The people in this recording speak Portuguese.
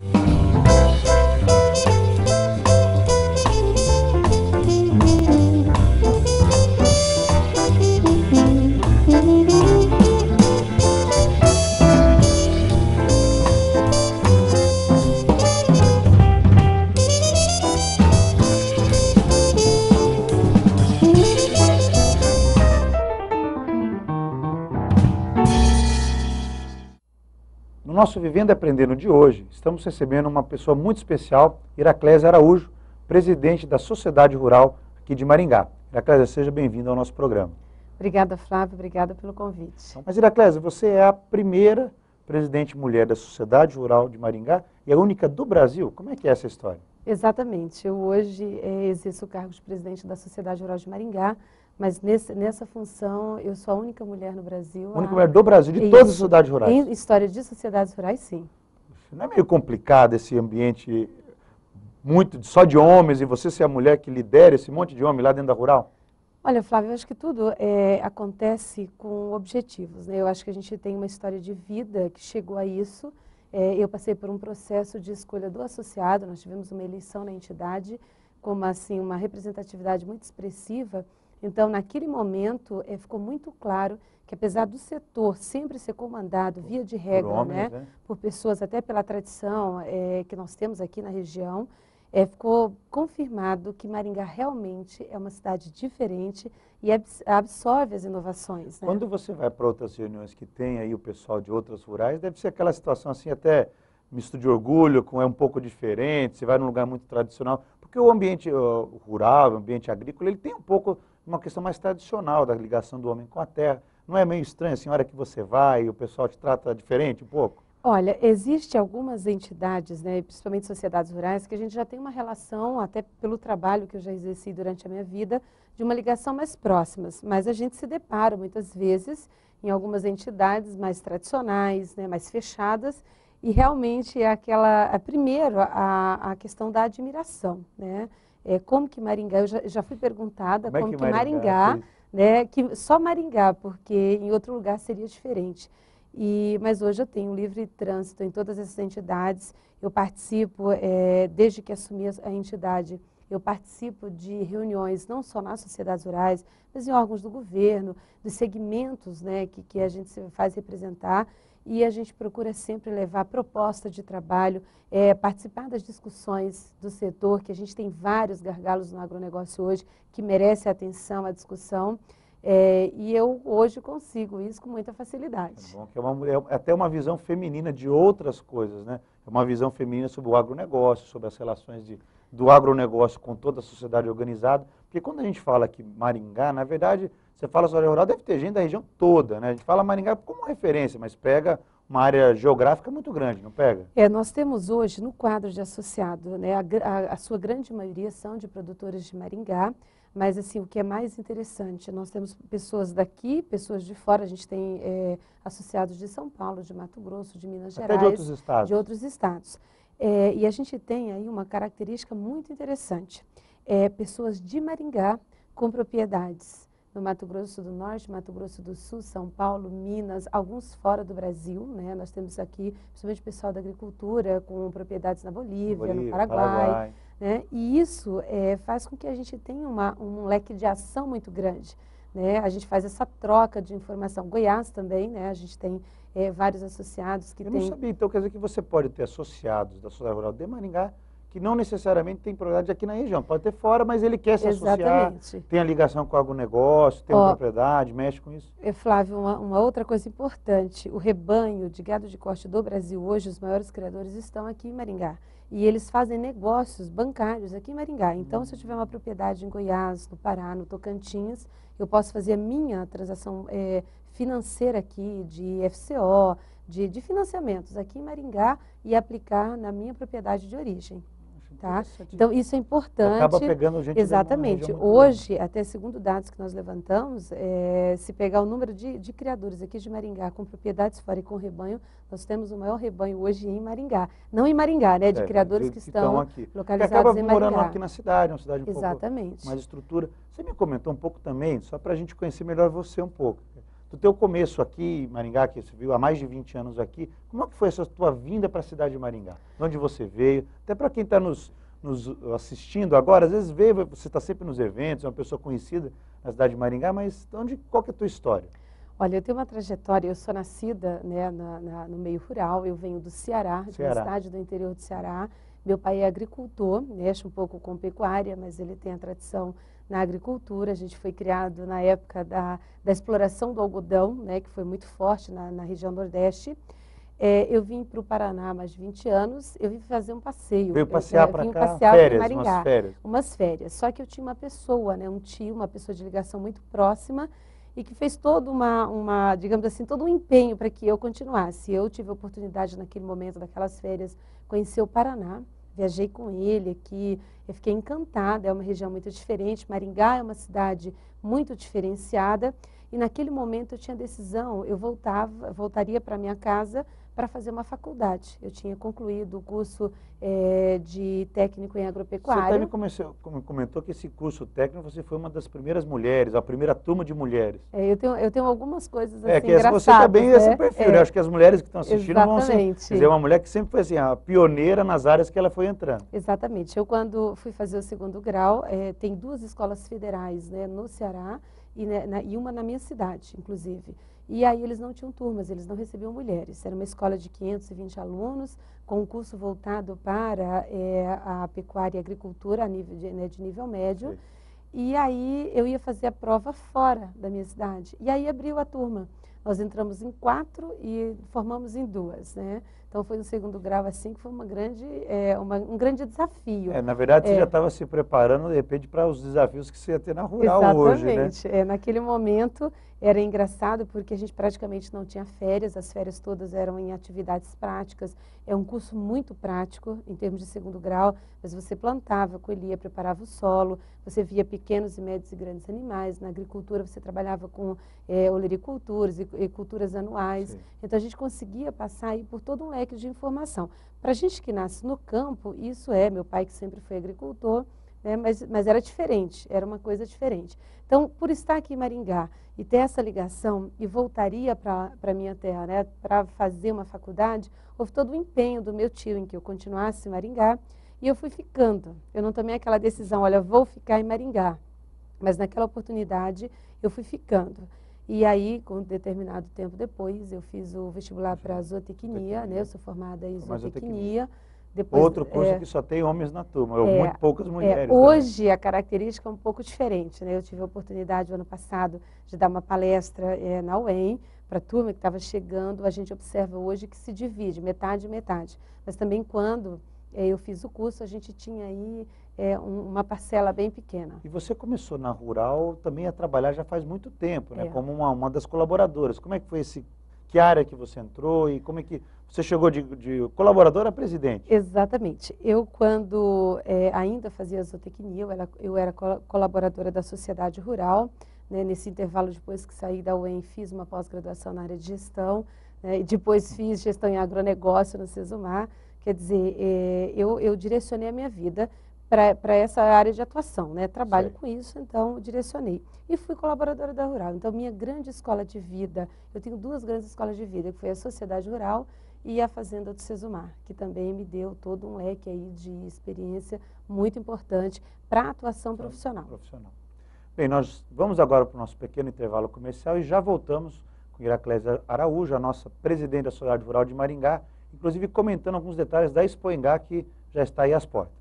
No nosso Vivendo e Aprendendo de hoje, estamos recebendo uma pessoa muito especial, Iraclésia Araújo, presidente da Sociedade Rural aqui de Maringá. Iraclésia, seja bem-vinda ao nosso programa. Obrigada, Flávio, obrigada pelo convite. Mas, Iraclésia, você é a primeira presidente mulher da Sociedade Rural de Maringá e a única do Brasil. Como é que é essa história? Exatamente, eu hoje exerço o cargo de presidente da Sociedade Rural de Maringá, mas nessa função eu sou a única mulher no Brasil. A única mulher do Brasil, de todas as sociedades rurais? Em história de sociedades rurais, sim. Não é meio complicado esse ambiente muito só de homens e você ser a mulher que lidera esse monte de homem lá dentro da rural? Olha, Flávio, eu acho que tudo acontece com objetivos, né? Eu acho que a gente tem uma história de vida que chegou a isso. Eu passei por um processo de escolha do associado, nós tivemos uma eleição na entidade com assim, uma representatividade muito expressiva. Então, naquele momento, ficou muito claro que, apesar do setor sempre ser comandado, via de regra, por homens, né, por pessoas, até pela tradição que nós temos aqui na região, ficou confirmado que Maringá realmente é uma cidade diferente e absorve as inovações. Né? Quando você vai para outras reuniões que tem aí o pessoal de outras rurais, deve ser aquela situação assim até misto de orgulho, com um pouco diferente, você vai num lugar muito tradicional, porque o ambiente rural, o ambiente agrícola, ele tem um pouco uma questão mais tradicional da ligação do homem com a terra. Não é meio estranho, assim, a hora que você vai e o pessoal te trata diferente um pouco? Olha, existe algumas entidades, né, principalmente sociedades rurais, que a gente já tem uma relação, até pelo trabalho que eu já exerci durante a minha vida, de uma ligação mais próximas. Mas a gente se depara muitas vezes em algumas entidades mais tradicionais, né, mais fechadas, e realmente é primeiro, a questão da admiração, né? Como que Maringá, eu já fui perguntada como que Maringá, né, que só Maringá, porque em outro lugar seria diferente. Mas hoje eu tenho livre trânsito em todas essas entidades, eu participo, desde que assumi a entidade, eu participo de reuniões não só nas sociedades rurais, mas em órgãos do governo, dos segmentos, né, que a gente se faz representar, e a gente procura sempre levar proposta de trabalho, participar das discussões do setor, que a gente tem vários gargalos no agronegócio hoje, que merece a atenção, a discussão, e eu hoje consigo isso com muita facilidade. É bom, que é até uma visão feminina de outras coisas, né? É uma visão feminina sobre o agronegócio, sobre as relações do agronegócio com toda a sociedade organizada, porque quando a gente fala que Maringá, na verdade, você fala sobre rural, deve ter gente da região toda, né? A gente fala Maringá como referência, mas pega uma área geográfica muito grande, não pega? Nós temos hoje no quadro de associado, né, a sua grande maioria são de produtores de Maringá, mas assim, o que é mais interessante, nós temos pessoas daqui, pessoas de fora, a gente tem associados de São Paulo, de Mato Grosso, de Minas Gerais. Até de outros estados. De outros estados. E a gente tem aí uma característica muito interessante, pessoas de Maringá com propriedades no Mato Grosso do Norte, Mato Grosso do Sul, São Paulo, Minas, alguns fora do Brasil, né? Nós temos aqui, principalmente pessoal da agricultura, com propriedades na Bolívia, no Paraguai. Né? E isso faz com que a gente tenha um leque de ação muito grande. Né? A gente faz essa troca de informação. Goiás também, né? A gente tem vários associados que têm... Eu não sabia, então quer dizer que você pode ter associados da Sociedade Rural de Maringá que não necessariamente tem propriedade aqui na região. Pode ter fora, mas ele quer se associar, tem a ligação com o agronegócio, tem uma propriedade, mexe com isso. Flávio, uma outra coisa importante, o rebanho de gado de corte do Brasil hoje, os maiores criadores estão aqui em Maringá. E eles fazem negócios bancários aqui em Maringá. Então, se eu tiver uma propriedade em Goiás, no Pará, no Tocantins, eu posso fazer a minha transação financeira aqui, de FCO, de financiamentos aqui em Maringá e aplicar na minha propriedade de origem. Tá? Então, isso é importante. Acaba pegando gente. Exatamente. Hoje, até segundo dados que nós levantamos, se pegar o número de criadores aqui de Maringá com propriedades fora e com rebanho, nós temos o maior rebanho hoje em Maringá. Não em Maringá, né? De criadores que estão aqui, localizados em Maringá. Morando aqui na cidade, uma cidade um pouco mais estrutura. Você me comentou um pouco também, só para a gente conhecer melhor você um pouco. do teu começo aqui em Maringá, que você viu há mais de 20 anos aqui, como é que foi essa tua vinda para a cidade de Maringá? De onde você veio? Até para quem está nos assistindo agora, às vezes vê, você está sempre nos eventos, é uma pessoa conhecida na cidade de Maringá, mas qual que é a tua história? Olha, eu tenho uma trajetória, eu sou nascida, né, no meio rural, eu venho do Ceará, de uma cidade do interior do Ceará. Meu pai é agricultor, mexe um pouco com pecuária, mas ele tem a tradição na agricultura. A gente foi criado na época da exploração do algodão, né, que foi muito forte na região Nordeste. Eu vim para o Paraná há mais de 20 anos, eu vim fazer um passeio. Veio passear para cá? Passear Férias, em Maringá, umas férias. Umas férias. Só que eu tinha uma pessoa, né, um tio, uma pessoa de ligação muito próxima, e que fez todo digamos assim, todo um empenho para que eu continuasse. Eu tive a oportunidade naquele momento, daquelas férias, conhecer o Paraná, viajei com ele aqui, eu fiquei encantada, é uma região muito diferente, Maringá é uma cidade muito diferenciada, e naquele momento eu tinha decisão, eu voltaria para minha casa para fazer uma faculdade. Eu tinha concluído o curso de técnico em agropecuária. Você também comentou que esse curso técnico você foi uma das primeiras mulheres, a primeira turma de mulheres. Eu tenho algumas coisas assim que engraçadas. Você também né? Esse perfil, né? Acho que as mulheres que estão assistindo vão Exatamente. uma mulher que sempre foi assim, a pioneira nas áreas que ela foi entrando. Exatamente. Eu, quando fui fazer o segundo grau, tem 2 escolas federais, né, no Ceará e uma na minha cidade, inclusive. E aí eles não tinham turmas, eles não recebiam mulheres. Era uma escola de 520 alunos, com um curso voltado para a pecuária e agricultura a nível de nível médio. Sim. E aí eu ia fazer a prova fora da minha cidade. E aí abriu a turma. Nós entramos em 4 e formamos em 2, né? Então foi no segundo grau assim que foi um grande desafio. Na verdade, você já estava se preparando, de repente, para os desafios que você ia ter na rural. Exatamente. Hoje, né? Naquele momento era engraçado porque a gente praticamente não tinha férias, as férias todas eram em atividades práticas. É um curso muito prático em termos de segundo grau, mas você plantava, colhia, preparava o solo, você via pequenos e médios e grandes animais. Na agricultura você trabalhava com olericulturas e culturas anuais. Sim. Então a gente conseguia passar aí por todo um leque de informação. Para a gente que nasce no campo, meu pai que sempre foi agricultor, né, mas era diferente, era uma coisa diferente. Então, por estar aqui em Maringá e ter essa ligação e voltaria para a minha terra, né, para fazer uma faculdade, houve todo o empenho do meu tio em que eu continuasse em Maringá e eu fui ficando. Eu não tomei aquela decisão, olha, vou ficar em Maringá, mas naquela oportunidade eu fui ficando. E aí, com um determinado tempo depois, eu fiz o vestibular para zootecnia, né, eu sou formada em zootecnia. Depois, outro curso que só tem homens na turma, muito poucas mulheres. Hoje também. A característica é um pouco diferente, né? Eu tive a oportunidade, no ano passado, de dar uma palestra na UEM, para a turma que estava chegando. A gente observa hoje que se divide, metade e metade. Mas também quando eu fiz o curso, a gente tinha aí uma parcela bem pequena. E você começou na rural também a trabalhar já faz muito tempo, né? Como uma das colaboradoras. Como é que foi que área que você entrou e como é que você chegou de colaboradora a presidente? Exatamente. Eu, quando ainda fazia zootecnia, eu era colaboradora da Sociedade Rural, né? Nesse intervalo, depois que saí da UEM, fiz uma pós-graduação na área de gestão, né? E depois fiz gestão em agronegócio no Sesumar. Quer dizer, eu direcionei a minha vida para essa área de atuação, né? Trabalho com isso, então direcionei. E fui colaboradora da Rural. Então, minha grande escola de vida, eu tenho 2 grandes escolas de vida, que foi a Sociedade Rural e a Fazenda do Sesumar, que também me deu todo um leque aí de experiência muito importante para a atuação profissional. Bem, nós vamos agora para o nosso pequeno intervalo comercial e já voltamos com Iraclésia Araújo, a nossa presidente da Sociedade Rural de Maringá, inclusive comentando alguns detalhes da Expoingá, que já está aí às portas.